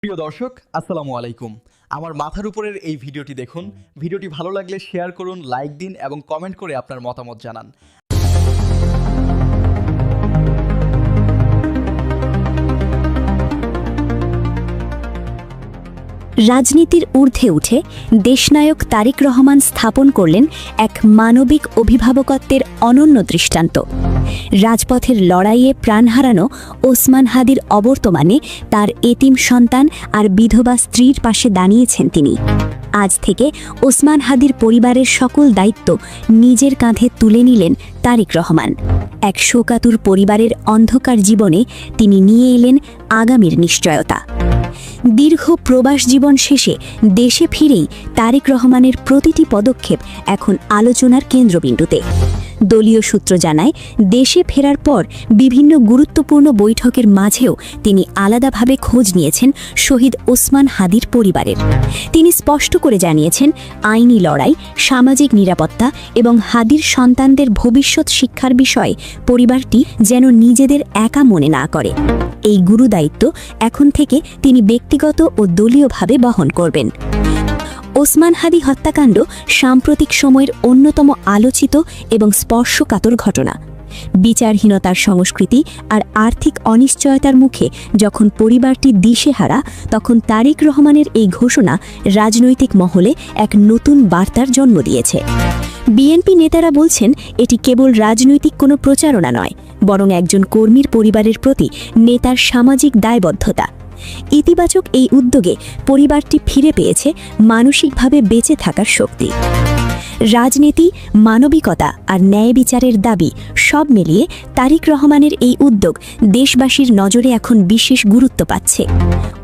প্রিয় দর্শক, আসসালামু আলাইকুম। আমার মাথার উপরের এই ভিডিওটি দেখুন। ভিডিওটি ভালো লাগলে শেয়ার করুন, লাইক দিন এবং কমেন্ট করে আপনার মতামত জানান। রাজনীতির ঊর্ধ্বে উঠে দেশনায়ক তারেক রহমান স্থাপন করলেন এক মানবিক অভিভাবকত্বের অনন্য দৃষ্টান্ত। রাজপথের লড়াইয়ে প্রাণ হারানো ওসমান হাদির অবর্তমানে তার এতিম সন্তান আর বিধবা স্ত্রীর পাশে দাঁড়িয়েছেন তিনি। আজ থেকে ওসমান হাদির পরিবারের সকল দায়িত্ব নিজের কাঁধে তুলে নিলেন তারেক রহমান। এক শোকাতুর পরিবারের অন্ধকার জীবনে তিনি নিয়ে এলেন আগামীর নিশ্চয়তা। দীর্ঘ প্রবাস জীবন শেষে দেশে ফিরেই তারেক রহমানের প্রতিটি পদক্ষেপ এখন আলোচনার কেন্দ্রবিন্দুতে। দলীয় সূত্র জানায়, দেশে ফেরার পর বিভিন্ন গুরুত্বপূর্ণ বৈঠকের মাঝেও তিনি আলাদাভাবে খোঁজ নিয়েছেন শহীদ ওসমান হাদির পরিবারের। তিনি স্পষ্ট করে জানিয়েছেন, আইনি লড়াই, সামাজিক নিরাপত্তা এবং হাদির সন্তানদের ভবিষ্যৎ শিক্ষার বিষয়ে পরিবারটি যেন নিজেদের একা মনে না করে। এই গুরুদায়িত্ব এখন থেকে তিনি ব্যক্তিগত ও দলীয়ভাবে বহন করবেন। ওসমান হাদি হত্যাকাণ্ড সাম্প্রতিক সময়ের অন্যতম আলোচিত এবং স্পর্শকাতর ঘটনা। বিচারহীনতার সংস্কৃতি আর আর্থিক অনিশ্চয়তার মুখে যখন পরিবারটি দিশেহারা, তখন তারেক রহমানের এই ঘোষণা রাজনৈতিক মহলে এক নতুন বার্তার জন্ম দিয়েছে। বিএনপি নেতারা বলছেন, এটি কেবল রাজনৈতিক কোনো প্রচারণা নয়, বরং একজন কর্মীর পরিবারের প্রতি নেতার সামাজিক দায়বদ্ধতা। ইতিবাচক এই উদ্যোগে পরিবারটি ফিরে পেয়েছে মানসিকভাবে বেঁচে থাকার শক্তি। রাজনীতি, মানবিকতা আর ন্যায় বিচারের দাবি সব মিলিয়ে তারেক রহমানের এই উদ্যোগ দেশবাসীর নজরে এখন বিশেষ গুরুত্ব পাচ্ছে।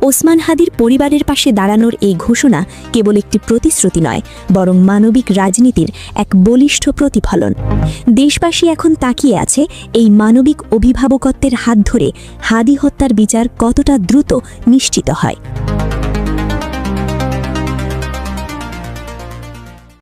ওসমান হাদির পরিবারের পাশে দাঁড়ানোর এই ঘোষণা কেবল একটি প্রতিশ্রুতি নয়, বরং মানবিক রাজনীতির এক বলিষ্ঠ প্রতিফলন। দেশবাসী এখন তাকিয়ে আছে এই মানবিক অভিভাবকত্বের হাত ধরে হাদি হত্যার বিচার কতটা দ্রুত নিশ্চিত হয়।